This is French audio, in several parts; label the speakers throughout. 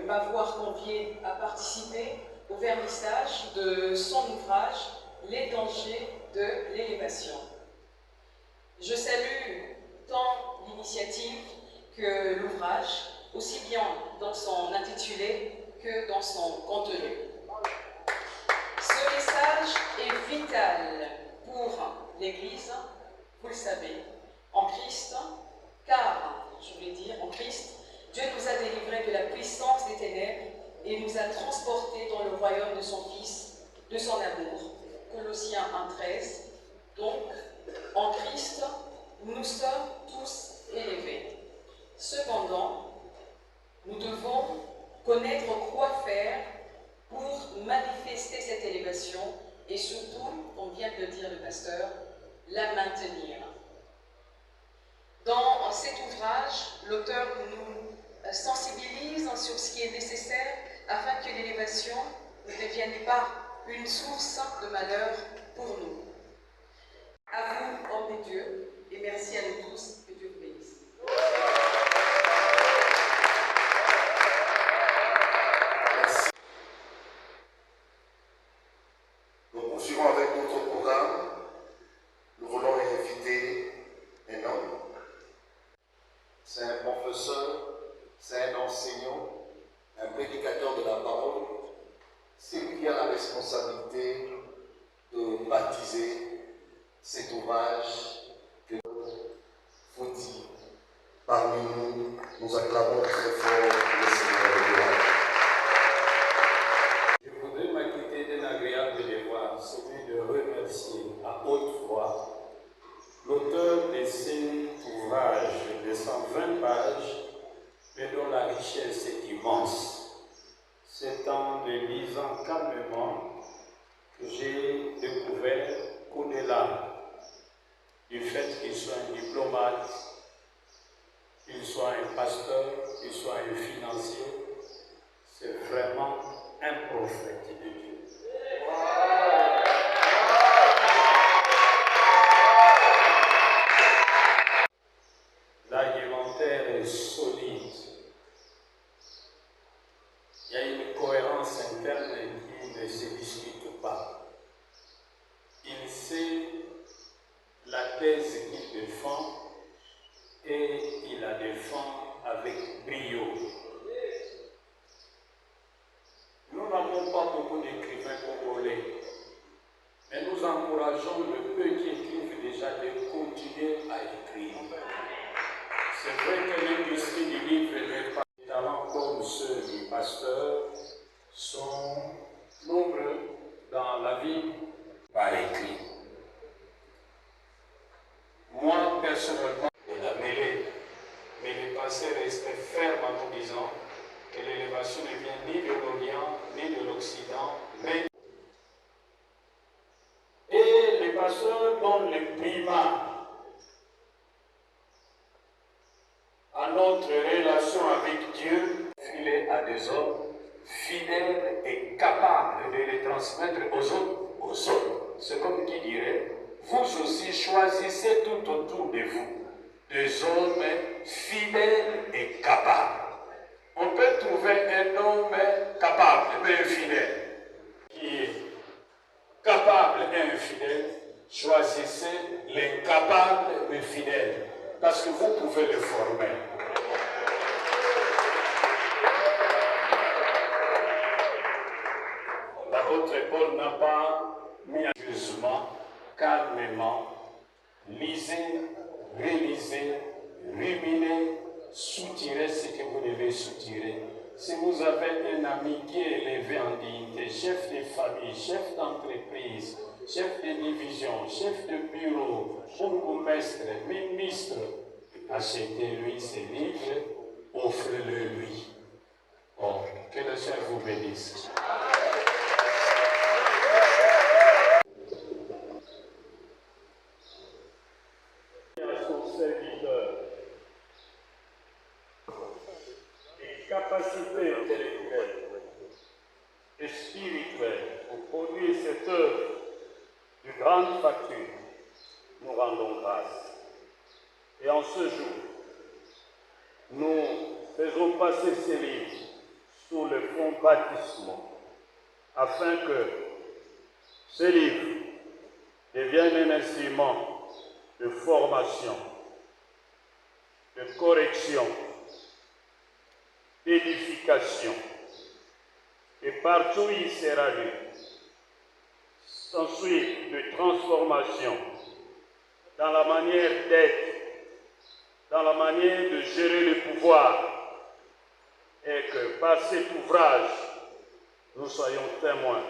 Speaker 1: m'avoir convié à participer au vernissage de son ouvrage « Les dangers de l'élévation ». Je salue tant l'initiative que l'ouvrage, aussi bien dans son intitulé que dans son contenu. Ce message est vital pour l'Église, vous le savez, en Christ, car, je voulais dire, en Christ, Dieu nous a délivrés de la puissance des ténèbres et nous a transportés dans le royaume de son Fils, de son amour. Colossiens 1,13. Donc, en Christ, nous sommes tous élevés. Cependant, nous devons connaître quoi faire pour manifester cette élévation et surtout, comme vient de le dire le pasteur, la maintenir. Dans cet ouvrage, l'auteur nous sensibilise sur ce qui est nécessaire afin que l'élévation ne devienne pas une source de malheur pour nous. À vous, hommes de Dieu, et merci à nous tous, que Dieu vous bénisse.
Speaker 2: Merci. Nous poursuivons avec notre programme. Nous voulons inviter un homme. C'est un professeur, c'est un enseignant, un prédicateur de la parole. C'est lui qui a la responsabilité de baptiser cet ouvrage que faut dire. Parmi nous, nous acclamons très fort le Seigneur de gloire.
Speaker 3: Je voudrais m'acquitter d'un agréable devoir, celui de remercier à haute voix l'auteur de cet ouvrage de 120 pages, mais dont la richesse est immense. C'est en le lisant calmement que j'ai découvert qu'au-delà du fait qu'il soit un diplomate, qu'il soit un pasteur, qu'il soit un financier, c'est vraiment un prophète de Dieu. L'argumentaire est solide. Il y a une cohérence interne qui ne se discute pas. Il sait la thèse qu'il défend et il la défend avec brio. Nous n'avons pas beaucoup d'écrivains congolais, mais nous encourageons le peu qui écrivent déjà de continuer à écrire. C'est vrai que l'industrie du livre n'est pas des talents comme ceux du pasteur sont nombreux dans la vie par écrit. Moi, personnellement, de la mêlée, mais les pensées restaient fermes en nous disant que l'élévation ne vient ni de l'Orient, ni de l'Occident, mais... Et les pasteurs donnent le primat à notre relation avec Dieu, filé à des hommes fidèles et capables de les transmettre aux autres. C'est comme qui dirait, vous aussi choisissez tout autour de vous des hommes fidèles et capables. On peut trouver un homme capable mais infidèle, qui est capable et infidèle. Choisissez les capables mais fidèles, parce que vous pouvez le former. L'apôtre Paul n'a pas mis sérieusement, calmement, lisez, relisez, ruminez, soutirez ce que vous devez soutirer. Si vous avez un ami qui est élevé en dignité, chef de famille, chef d'entreprise, chef de division, chef de bureau, bourgmestre, ministre, achetez-lui ses livres, offrez-le lui. Oh, que le Seigneur vous bénisse. Capacité intellectuelle et spirituelle pour produire cette œuvre de grande facture, nous rendons grâce. Et en ce jour, nous faisons passer ces livres
Speaker 4: sous le fond baptismaux, afin que ce livre devienne un instrument de formation, de correction, d'édification, et partout où il sera lu, s'ensuit de transformation dans la manière d'être, dans la manière de gérer le pouvoir, et que par cet ouvrage, nous soyons témoins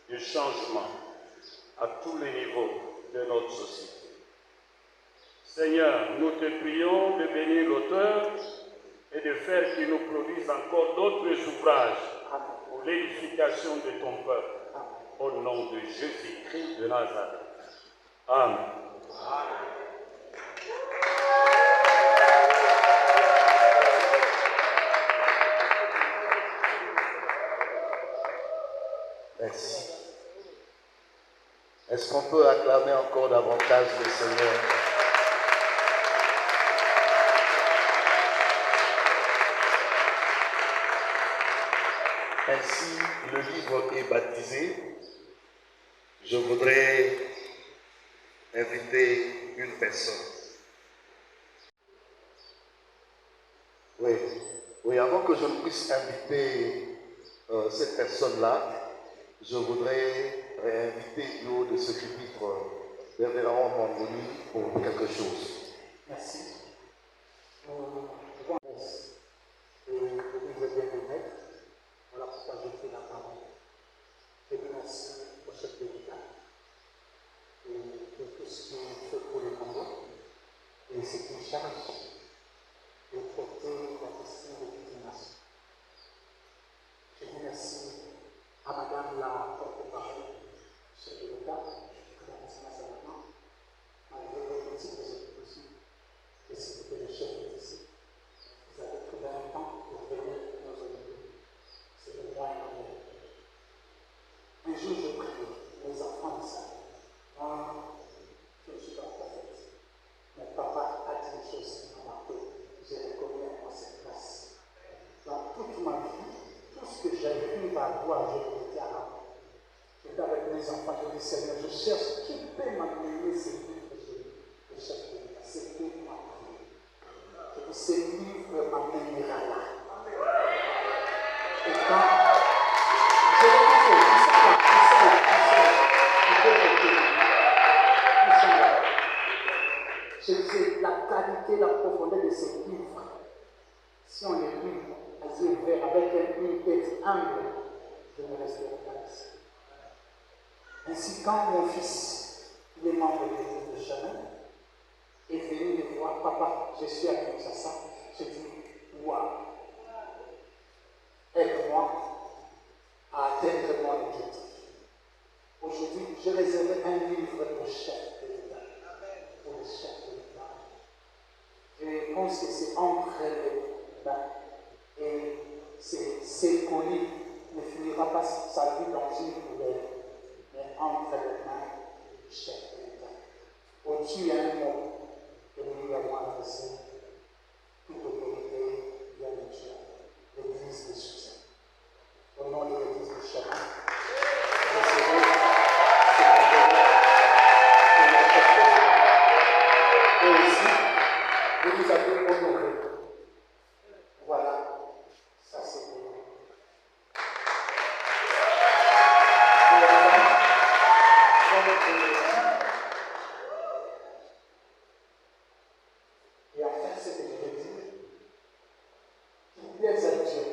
Speaker 4: du changement à tous les niveaux de notre société. Seigneur, nous te prions de bénir l'auteur et de faire qu'il nous produise encore d'autres ouvrages pour l'édification de ton peuple. Au nom de Jésus-Christ de Nazareth. Amen.
Speaker 2: Merci. Est-ce qu'on peut acclamer encore davantage le Seigneur? Ainsi, le livre est baptisé. Je voudrais inviter une personne. Oui, avant que je ne puisse inviter cette personne-là, je voudrais réinviter du haut de ce pupitre Révérend Mangoni pour quelque chose.
Speaker 5: Merci. Le livre vient de naître. Voilà pourquoi j'ai pris la parole. Je remercie au chef de l'État et tout ce qu'il fait pour le Congo. Et c'est une charge de porter la question de toute une nation. Je remercie à Madame la porte-parole, chef de l'État, Madame Ousmane Salama, malgré vos petites occupations, et si vous êtes le chef ici, vous avez trouvé un temps pour venir nous orienter. C'est le droit et l'honneur. Un jour, je prie les enfants de ça. Moi, je ne suis pas prophète. Mon papa a dit des choses qui m'ont marqué. J'ai reconnu en cette place. Dans toute ma vie, tout ce que j'ai vu par voir, je l'ai été à la main. J'étais avec mes enfants, je dis Seigneur, je cherche qui peut m'amener ces livres de chef de l'État. C'est tout ma prière. Je dis, ces livres m'amènera là. Et quand je le dis, ils sont là. Je disais, la qualité, la profondeur de ces livres, si on les lit à yeux ouverts, avec une tête humble, je ne resterai pas ici. Ainsi, quand mon fils, il est membre de l'église de chemin, est venu me voir, papa, je suis à Kinshasa, je dis, waouh, aide-moi à atteindre mon objectif. Aujourd'hui, j'ai réservé un livre au chef de l'État. Pour le chef de l'État. Je pense que c'est entre les mains. Et ce colis ne finira pas sa vie dans une poubelle, mais entre les mains du chef de l'État. Au-dessus, il y a un mot que nous lui avons adressé. Toute autorité vient de Dieu, l'Église de succès. Au nom de l'Église de Chacun, recevez ce cadeau de la chef de l'État. Et ici, vous nous avez honoré. Voilà, ça c'est pour nous. Et enfin, comme je l'ai dit, et enfin, ce que je veux dire, qu'il plaise à Dieu.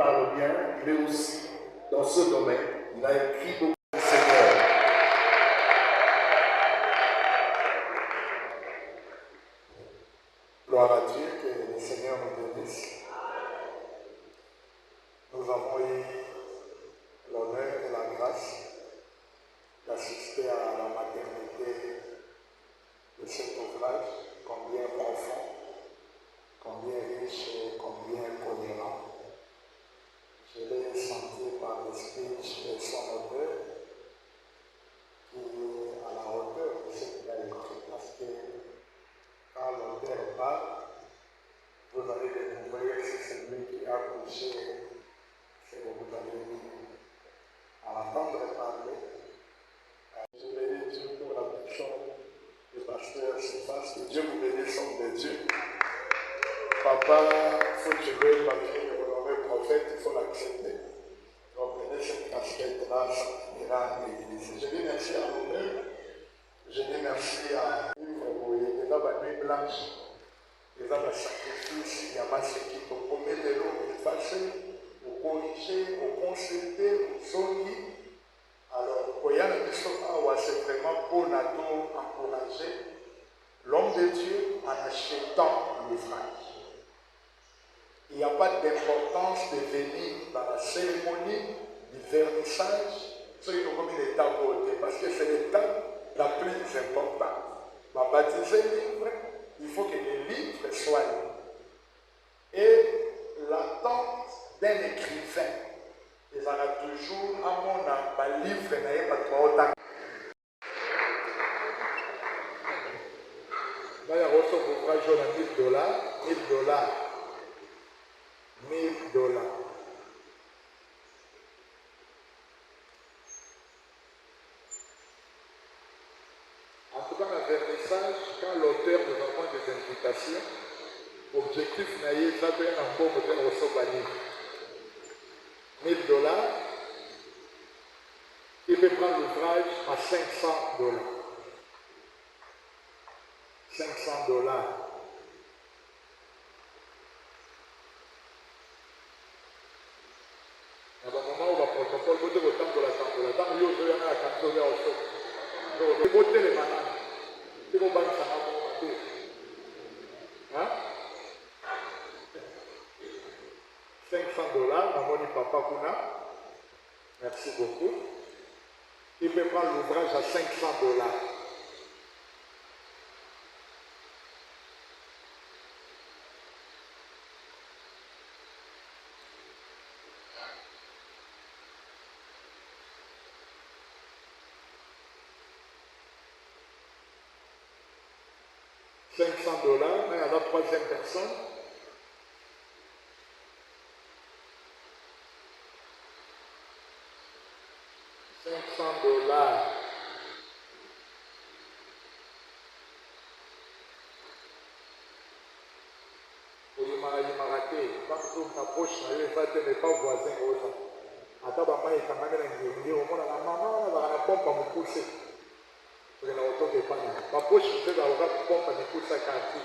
Speaker 2: parle bien, il est aussi dans ce domaine. Il a écrit beaucoup de Seigneur.
Speaker 6: Gloire à Dieu, que le Seigneur nous bénisse. Nous avons eu l'honneur et la grâce d'assister à la maternité de cet ouvrage, combien profond, combien riche et combien cohérent. Je l'ai senti par le speech de son auteur, qui est à la hauteur de ce qu'il a écrit, parce que quand l'auteur parle, vous allez découvrir que c'est celui qui a couché ce que vous allez à l'entendre parler. Je bénis Dieu pour la personne du pasteur Cephas, que Dieu vous bénisse au nom de Dieu. Papa, il faut que je veuille malgré le renommé prophète, il faut l'accepter. Donc, prenez cette casquette-là, ça ira à l'église. Je dis merci à l'honneur, je dis merci à une nuit blanche. Les hommes de sacrifice, il y a ma équipe pour commettre l'eau, pour effacer, pour corriger, pour consulter, pour soigner. Alors, c'est vraiment pour nous encourager l'homme de Dieu en achetant l'ouvrage. Il n'y a pas d'importance de venir dans la cérémonie du vernissage, ce qui nous comme une étape haute, parce que c'est l'étape la plus importante. Va baptiser le livre, il faut que le livre soit lu. Et l'attente d'un écrivain, il y aura toujours à mon livre, il n'y a pas trop autant. Là, il y a reçu un ouvrage de $1 000, $1 000. En tout cas, le vernissage, quand l'auteur nous envoie des invitations, l'objectif n'est pas de faire un bon modèle au Sobanif. $1 000, il peut prendre l'ouvrage à $500. $500. À un moment où le protocole, vous devez autant de la tambour, tant que vous avez la canton au sol. Donc, vous votez les manages. Si vous battez ça, vous votez. Hein? $500, Namoni Papa Kuna. Merci beaucoup. Il peut prendre l'ouvrage à $500. $500, mais à la troisième personne. $500. Il m'a raté. Quand tu t'approches, il n'est pas voisin. Attends, maman, il t'a mis un guillaume. Maman, on va la pompe à me pousser. Ma poche, je vais avoir une pompe à me pousser à quartier.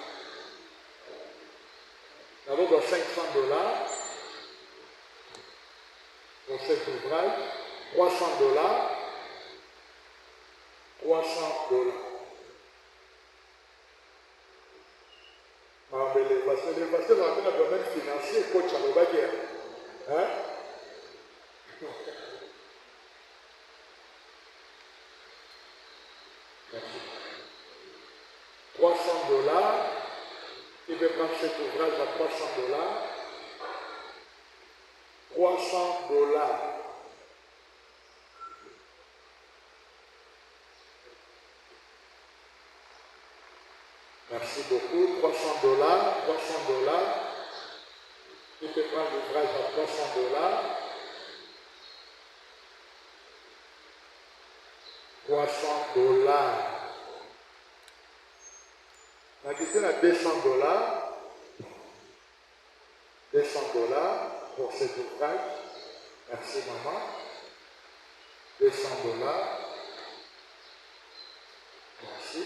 Speaker 6: D'abord, $500 pour cet ouvrage. $300. Mais l'élévation dans le domaine financier, coach à l'Obaguer. Hein? Merci. $300. Il veut prendre cet ouvrage à $300. $300. Merci beaucoup. $300. Il peut prendre l'ouvrage à $300. $300. La question à $200. $200 pour cet ouvrage. Merci maman. $200. Merci.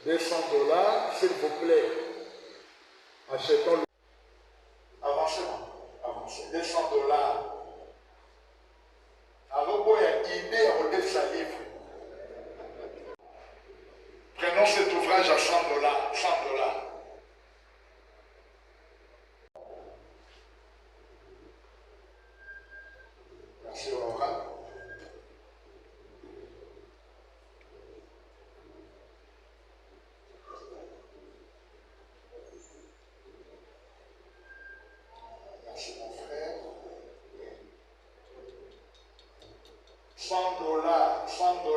Speaker 6: $200, s'il vous plaît. Achetons. Avancez, avancez. $200. Alors, il y a une idée à modèle sa livre. Prenons cet ouvrage à $100. $100. Merci, honorable. Merci, mon frère. $100. $100.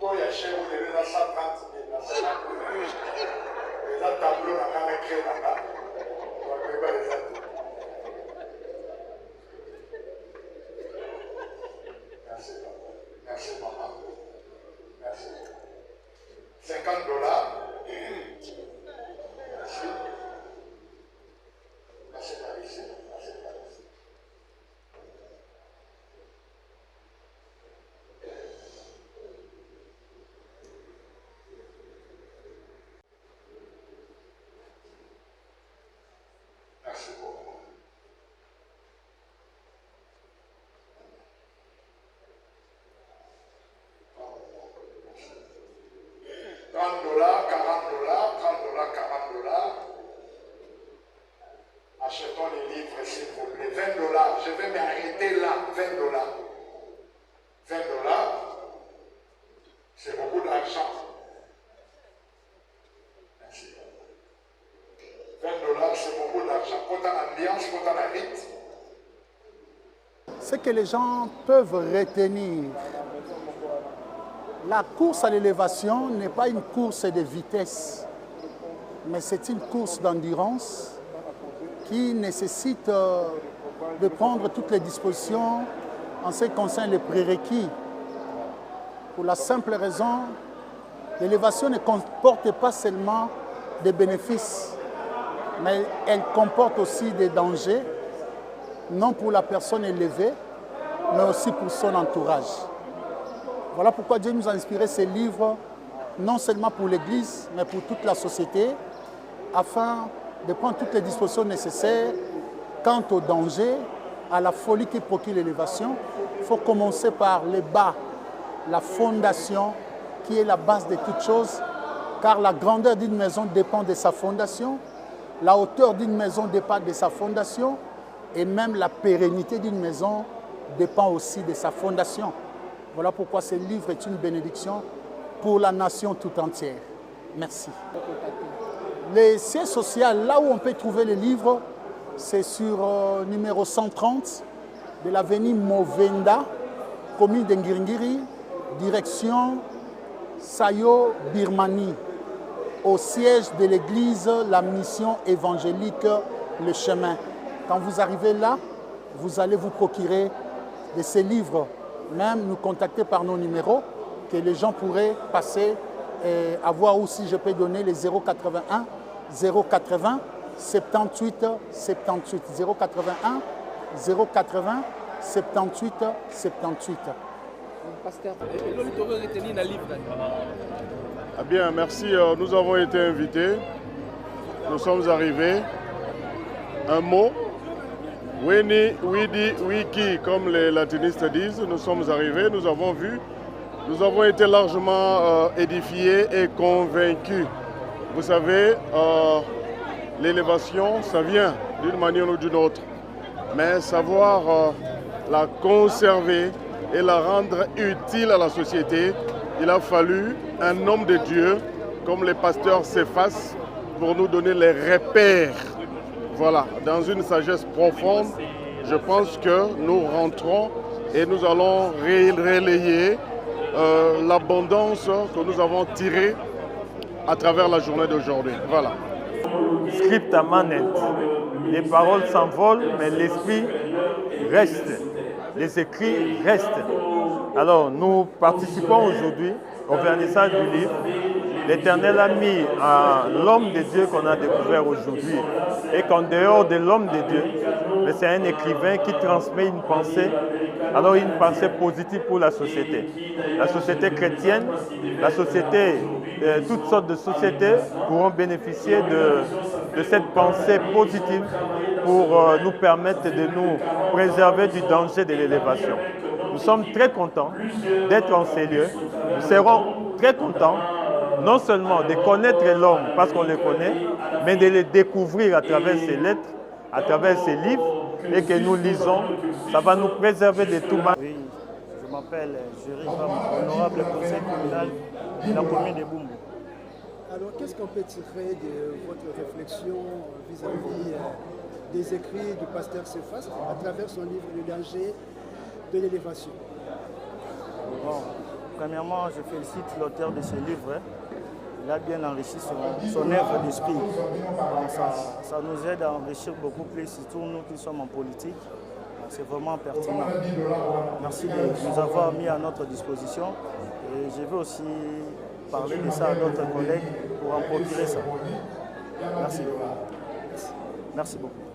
Speaker 6: Toi, il y a chez vous, il y a 130 000, 150 000. Les autres tableaux, on a même créé là-bas. On va créer les autres. Merci, papa. Merci, maman. Merci. $50. Merci. Merci, Paris. Merci, Paris. Merci beaucoup. $30, $40, $30, $40. Achetons les livres, s'il vous plaît. $20. Je vais m'arrêter là. $20. $20. C'est beaucoup d'argent. Merci. $20, c'est beaucoup d'argent. Quand on a l'ambiance, quand on a rythme.
Speaker 5: Ce que les gens peuvent retenir, la course à l'élévation n'est pas une course de vitesse, mais c'est une course d'endurance qui nécessite de prendre toutes les dispositions en ce qui concerne les prérequis. Pour la simple raison, l'élévation ne comporte pas seulement des bénéfices, mais elle comporte aussi des dangers, non pour la personne élevée, mais aussi pour son entourage. Voilà pourquoi Dieu nous a inspiré ces livres, non seulement pour l'Église, mais pour toute la société, afin de prendre toutes les dispositions nécessaires quant au danger, à la folie qui procure l'élévation. Il faut commencer par le bas, la fondation, qui est la base de toutes choses, car la grandeur d'une maison dépend de sa fondation, la hauteur d'une maison dépend de sa fondation, et même la pérennité d'une maison dépend aussi de sa fondation. Voilà pourquoi ce livre est une bénédiction pour la nation tout entière. Merci. Les sièges sociaux, là où on peut trouver les livres, c'est sur numéro 130 de l'avenue Movenda, commune de Ngiringiri, direction Sayo Birmanie, au siège de l'église La Mission évangélique Le Chemin. Quand vous arrivez là, vous allez vous procurer de ces livres, même nous contacter par nos numéros, que les gens pourraient passer et avoir aussi, je peux donner les 081 080 78 78 081 080 78 78.
Speaker 7: Pasteur,
Speaker 4: Ah bien, merci. Nous avons été invités. Nous sommes arrivés. Un mot. Weni, Widi, Wiki, comme les latinistes disent. Nous sommes arrivés, nous avons vu. Nous avons été largement édifiés et convaincus. Vous savez, l'élévation, ça vient d'une manière ou d'une autre. Mais savoir la conserver et la rendre utile à la société, il a fallu un homme de Dieu, comme les pasteurs Céphas, pour nous donner les repères. Voilà, dans une sagesse profonde, je pense que nous rentrons et nous allons relayer l'abondance que nous avons tirée à travers la journée d'aujourd'hui. Voilà.
Speaker 8: Scripta manet. Les paroles s'envolent, mais l'esprit reste. Les écrits restent. Alors, nous participons aujourd'hui au vernissage du livre. L'Éternel a mis l'homme de Dieu qu'on a découvert aujourd'hui et qu'en dehors de l'homme de Dieu, c'est un écrivain qui transmet une pensée alors une pensée positive pour la société chrétienne, la société, toutes sortes de sociétés pourront bénéficier de cette pensée positive pour nous permettre de nous préserver du danger de l'élévation. Nous sommes très contents d'être en ces lieux. Nous serons très contents non seulement de connaître l'homme parce qu'on le connaît, mais de le découvrir à travers ses lettres, à travers ses livres et que nous lisons. Ça va nous préserver de tout mal.
Speaker 7: Oui, je m'appelle Jury Ram, honorable conseil communal de la commune de Bumbu.
Speaker 9: Alors, qu'est-ce qu'on peut tirer de votre réflexion vis-à-vis des écrits du pasteur Cephas à travers son livre Le danger de l'élévation?
Speaker 7: Bon, premièrement, je félicite l'auteur de ce livre. Il a bien enrichi son œuvre d'esprit. Ça nous aide à enrichir beaucoup plus, surtout nous qui sommes en politique. C'est vraiment pertinent. Merci de nous avoir mis à notre disposition. Et je veux aussi parler de ça à d'autres collègues pour en procurer ça. Merci. Merci beaucoup.